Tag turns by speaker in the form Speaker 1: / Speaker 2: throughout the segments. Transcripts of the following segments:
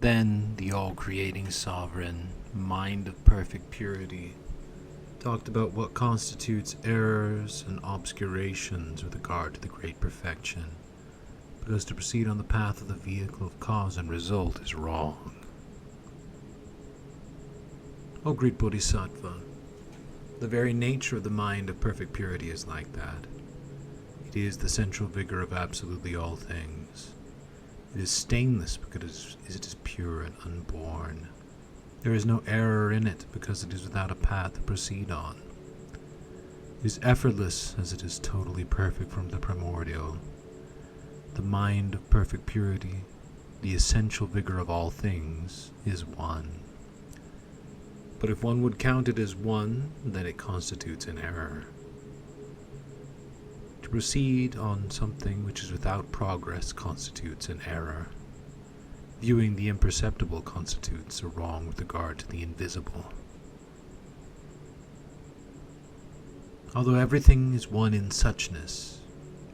Speaker 1: Then the all-creating sovereign, mind of perfect purity, talked about what constitutes errors and obscurations with regard to the great perfection, because to proceed on the path of the vehicle of cause and result is wrong. O great Bodhisattva, the very nature of the mind of perfect purity is like that. It is the central vigor of absolutely all things. It is stainless because it is pure and unborn. There is no error in it because it is without a path to proceed on. It is effortless as it is totally perfect from the primordial. The mind of perfect purity, the essential vigor of all things, is one. But if one would count it as one, then it constitutes an error. To proceed on something which is without progress constitutes an error. Viewing the imperceptible constitutes a wrong with regard to the invisible. Although everything is one in suchness,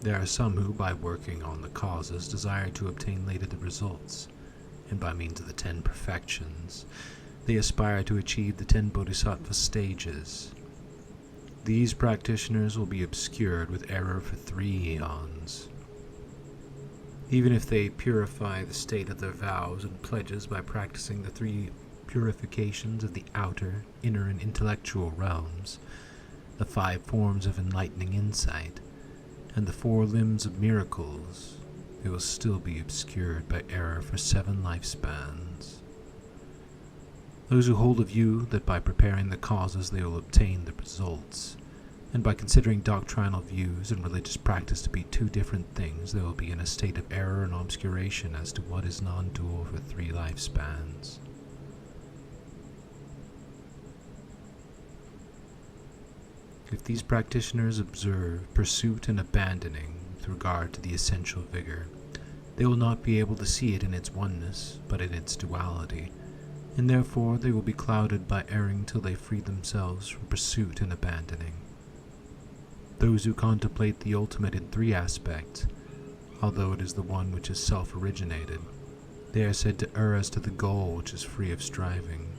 Speaker 1: there are some who, by working on the causes, desire to obtain later the results, and by means of the 10 perfections, they aspire to achieve the 10 bodhisattva stages. These practitioners will be obscured with error for 3 eons. Even if they purify the state of their vows and pledges by practicing the 3 purifications of the outer, inner, and intellectual realms, the 5 forms of enlightening insight, and the 4 limbs of miracles, they will still be obscured by error for 7 lifespans. Those who hold a view that by preparing the causes they will obtain the results, and by considering doctrinal views and religious practice to be 2 different things, they will be in a state of error and obscuration as to what is non-dual for 3 lifespans. If these practitioners observe pursuit and abandoning with regard to the essential vigor, they will not be able to see it in its oneness, but in its duality, and therefore they will be clouded by erring till they free themselves from pursuit and abandoning. Those who contemplate the ultimate in 3 aspects, although it is the one which is self-originated, they are said to err as to the goal which is free of striving.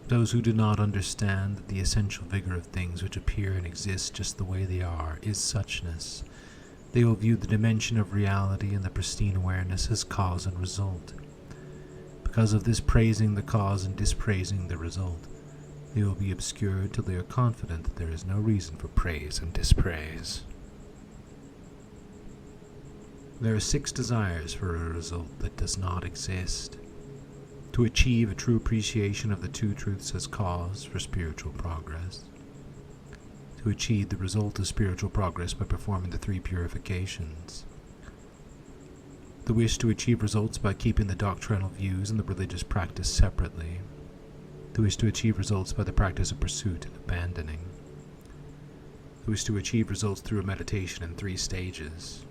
Speaker 1: Those who do not understand that the essential vigor of things which appear and exist just the way they are is suchness, they will view the dimension of reality and the pristine awareness as cause and result. Because of this praising the cause and dispraising the result, they will be obscured till they are confident that there is no reason for praise and dispraise. There are 6 desires for a result that does not exist. To achieve a true appreciation of the 2 truths as cause for spiritual progress. To achieve the result of spiritual progress by performing the 3 purifications. The wish to achieve results by keeping the doctrinal views and the religious practice separately. The wish to achieve results by the practice of pursuit and abandoning. The wish to achieve results through a meditation in 3 stages.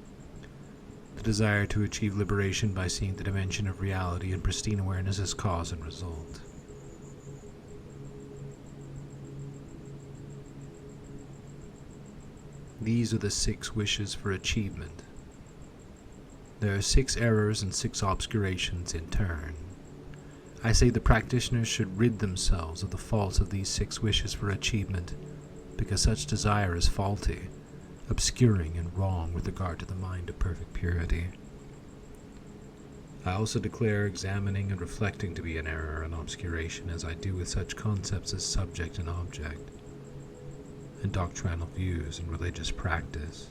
Speaker 1: The desire to achieve liberation by seeing the dimension of reality and pristine awareness as cause and result. These are the 6 wishes for achievement. There are 6 errors and 6 obscurations in turn. I say the practitioners should rid themselves of the faults of these 6 wishes for achievement, because such desire is faulty, obscuring and wrong with regard to the mind of perfect purity. I also declare examining and reflecting to be an error and obscuration, as I do with such concepts as subject and object, and doctrinal views and religious practice.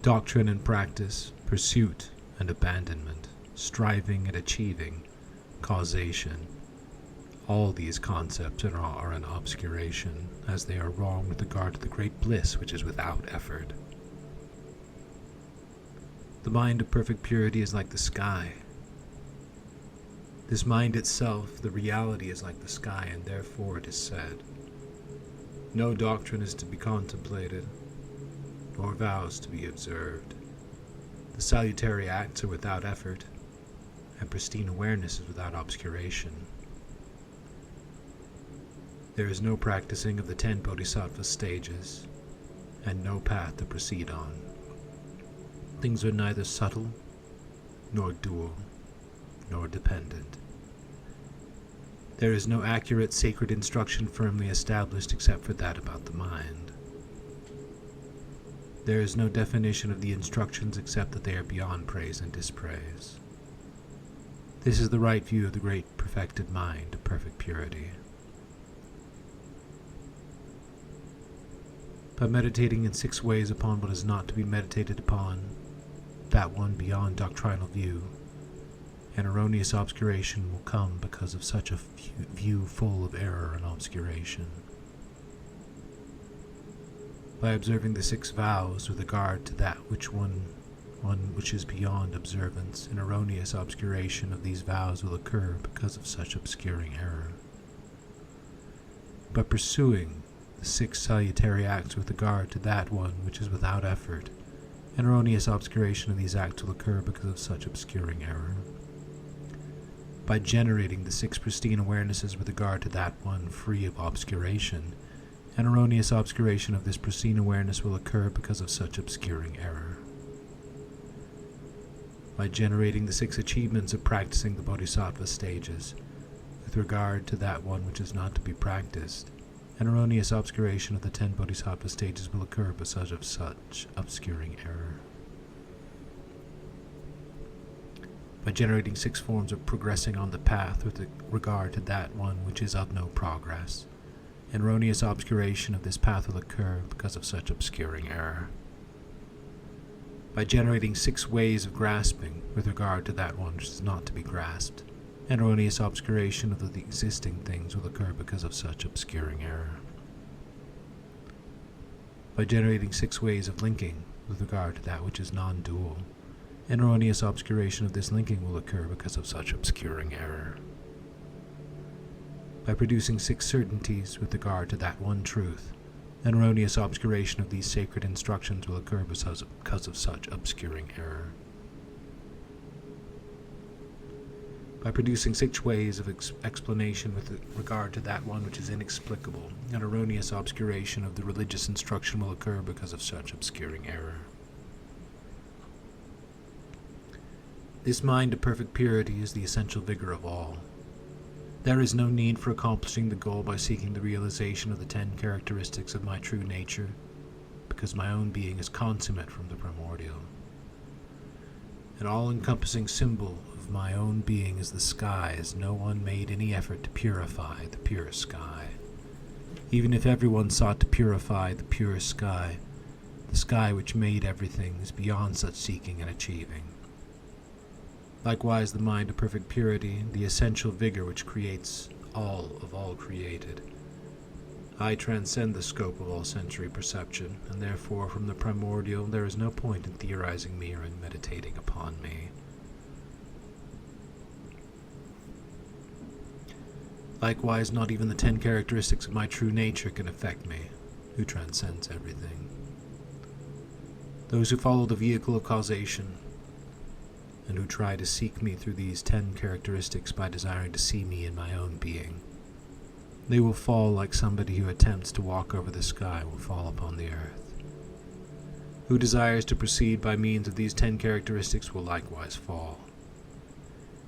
Speaker 1: Doctrine and practice, pursuit and abandonment, striving and achieving, causation. All these concepts are an obscuration, as they are wrong with regard to the great bliss which is without effort. The mind of perfect purity is like the sky. This mind itself, the reality, is like the sky, and therefore it is said, no doctrine is to be contemplated, nor vows to be observed. The salutary acts are without effort, and pristine awareness is without obscuration. There is no practicing of the 10 bodhisattva stages, and no path to proceed on. Things are neither subtle nor dual, nor dependent. There is no accurate sacred instruction firmly established except for that about the mind. There is no definition of the instructions except that they are beyond praise and dispraise. This is the right view of the great perfected mind of perfect purity. By meditating in 6 ways upon what is not to be meditated upon, that one beyond doctrinal view, an erroneous obscuration will come because of such a view full of error and obscuration. By observing the 6 vows with regard to that which one which is beyond observance, an erroneous obscuration of these vows will occur because of such obscuring error. By pursuing the 6 salutary acts with regard to that one which is without effort, an erroneous obscuration of these acts will occur because of such obscuring error. By generating the 6 pristine awarenesses with regard to that one free of obscuration, an erroneous obscuration of this pristine awareness will occur because of such obscuring error. By generating the 6 achievements of practicing the bodhisattva stages with regard to that one which is not to be practiced, an erroneous obscuration of the 10 bodhisattva stages will occur because of such obscuring error. By generating 6 forms of progressing on the path with regard to that one which is of no progress, an erroneous obscuration of this path will occur because of such obscuring error. By generating 6 ways of grasping with regard to that one which is not to be grasped, an erroneous obscuration of the existing things will occur because of such obscuring error. By generating 6 ways of linking with regard to that which is non-dual, an erroneous obscuration of this linking will occur because of such obscuring error. By producing 6 certainties with regard to that one truth, an erroneous obscuration of these sacred instructions will occur because of such obscuring error. By producing 6 ways of explanation with regard to that one which is inexplicable, an erroneous obscuration of the religious instruction will occur because of such obscuring error. This mind of perfect purity is the essential vigor of all. There is no need for accomplishing the goal by seeking the realization of the 10 characteristics of my true nature, because my own being is consummate from the primordial. An all-encompassing symbol of my own being is the sky, as no one made any effort to purify the pure sky. Even if everyone sought to purify the pure sky, the sky which made everything is beyond such seeking and achieving. Likewise, the mind of perfect purity, the essential vigor which creates all of all created. I transcend the scope of all sensory perception, and therefore from the primordial there is no point in theorizing me or in meditating upon me. Likewise, not even the 10 characteristics of my true nature can affect me, who transcends everything. Those who follow the vehicle of causation, and who try to seek me through these 10 characteristics by desiring to see me in my own being, they will fall like somebody who attempts to walk over the sky will fall upon the earth. Who desires to proceed by means of these 10 characteristics will likewise fall.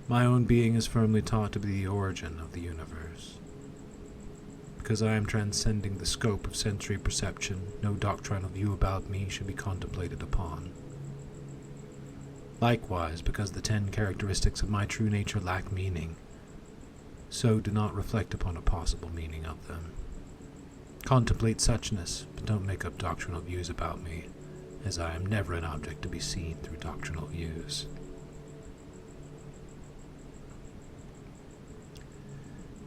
Speaker 1: My own being is firmly taught to be the origin of the universe. Because I am transcending the scope of sensory perception, no doctrinal view about me should be contemplated upon. Likewise, because the 10 characteristics of my true nature lack meaning, so do not reflect upon a possible meaning of them. Contemplate suchness, but don't make up doctrinal views about me, as I am never an object to be seen through doctrinal views.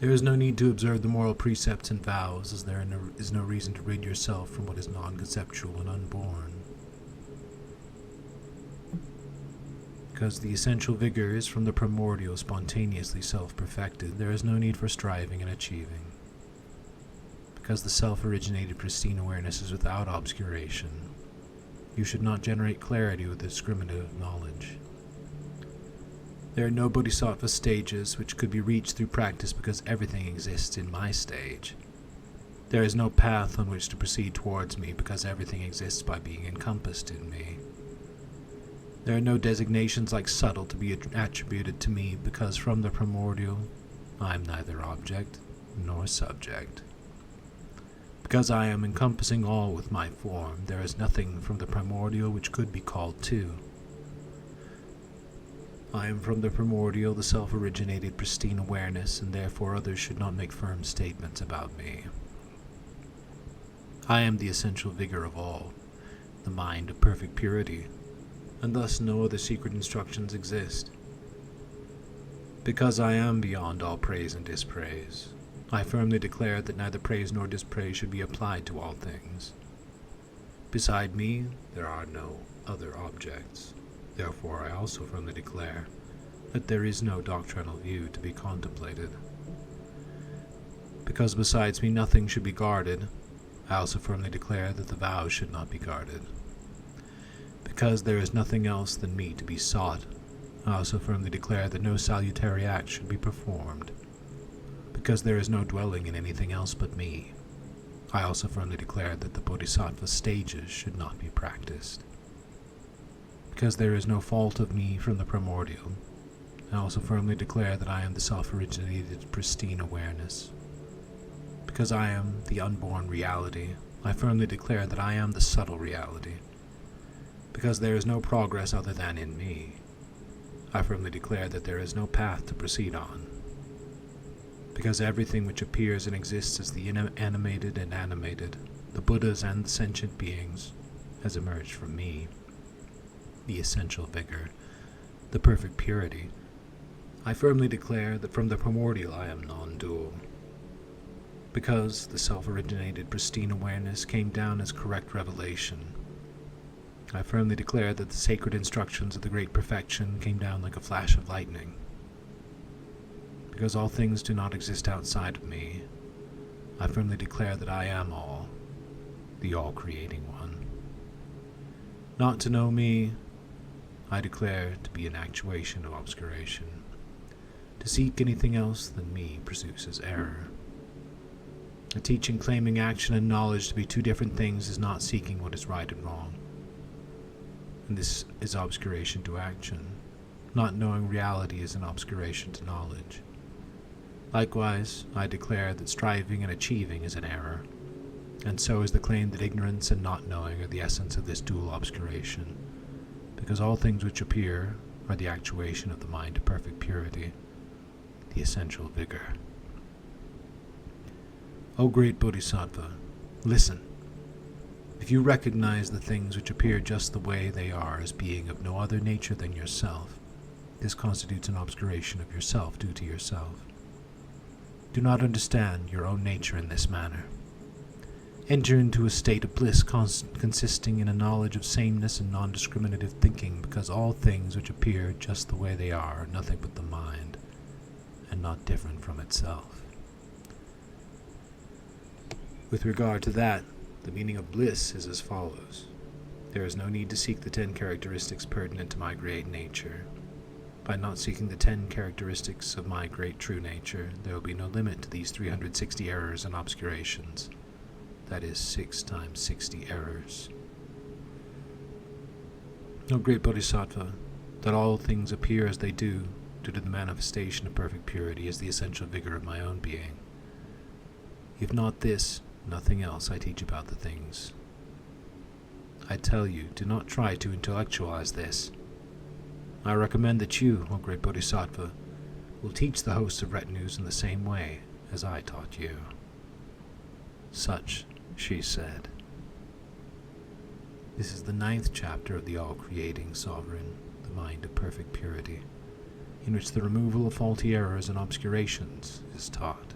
Speaker 1: There is no need to observe the moral precepts and vows, as there is no reason to rid yourself from what is non-conceptual and unborn. Because the essential vigor is from the primordial, spontaneously self-perfected, there is no need for striving and achieving. Because the self-originated pristine awareness is without obscuration, you should not generate clarity with discriminative knowledge. There are no bodhisattva stages which could be reached through practice because everything exists in my stage. There is no path on which to proceed towards me because everything exists by being encompassed in me. There are no designations like subtle to be attributed to me, because from the primordial I am neither object nor subject. Because I am encompassing all with my form, there is nothing from the primordial which could be called to. I am from the primordial, the self-originated pristine awareness, and therefore others should not make firm statements about me. I am the essential vigor of all, the mind of perfect purity, and thus no other secret instructions exist. Because I am beyond all praise and dispraise, I firmly declare that neither praise nor dispraise should be applied to all things. Beside me, there are no other objects. Therefore, I also firmly declare that there is no doctrinal view to be contemplated. Because besides me nothing should be guarded, I also firmly declare that the vows should not be guarded. Because there is nothing else than me to be sought, I also firmly declare that no salutary act should be performed. Because there is no dwelling in anything else but me, I also firmly declare that the Bodhisattva stages should not be practiced. Because there is no fault of me from the primordial, I also firmly declare that I am the self-originated pristine awareness. Because I am the unborn reality, I firmly declare that I am the subtle reality. Because there is no progress other than in me, I firmly declare that there is no path to proceed on. Because everything which appears and exists as the animated and animated, the Buddhas and the sentient beings, has emerged from me, the essential vigor, the perfect purity. I firmly declare that from the primordial I am non-dual. Because the self-originated pristine awareness came down as correct revelation, I firmly declare that the sacred instructions of the great perfection came down like a flash of lightning. Because all things do not exist outside of me, I firmly declare that I am all, the all-creating one. Not to know me, I declare to be an actuation of obscuration. To seek anything else than me produces error. A teaching claiming action and knowledge to be two different things is not seeking what is right and wrong. And this is obscuration to action. Not knowing reality is an obscuration to knowledge. Likewise, I declare that striving and achieving is an error, and so is the claim that ignorance and not knowing are the essence of this dual obscuration, because all things which appear are the actuation of the mind to perfect purity, the essential vigor. O great Bodhisattva, listen. If you recognize the things which appear just the way they are as being of no other nature than yourself, this constitutes an obscuration of yourself due to yourself. Do not understand your own nature in this manner. Enter into a state of bliss consisting in a knowledge of sameness and non-discriminative thinking, because all things which appear just the way they are nothing but the mind, and not different from itself. With regard to that, the meaning of bliss is as follows. There is no need to seek the 10 characteristics pertinent to my great nature. By not seeking the 10 characteristics of my great true nature, there will be no limit to these 360 errors and obscurations. That is 6 times 60 errors. O great Bodhisattva, that all things appear as they do, due to the manifestation of perfect purity, is the essential vigor of my own being. If not this, nothing else I teach about the things. I tell you, do not try to intellectualize this. I recommend that you, O great Bodhisattva, will teach the hosts of retinues in the same way as I taught you. Such, she said. This is the 9th chapter of the all-creating sovereign, the mind of perfect purity, in which the removal of faulty errors and obscurations is taught.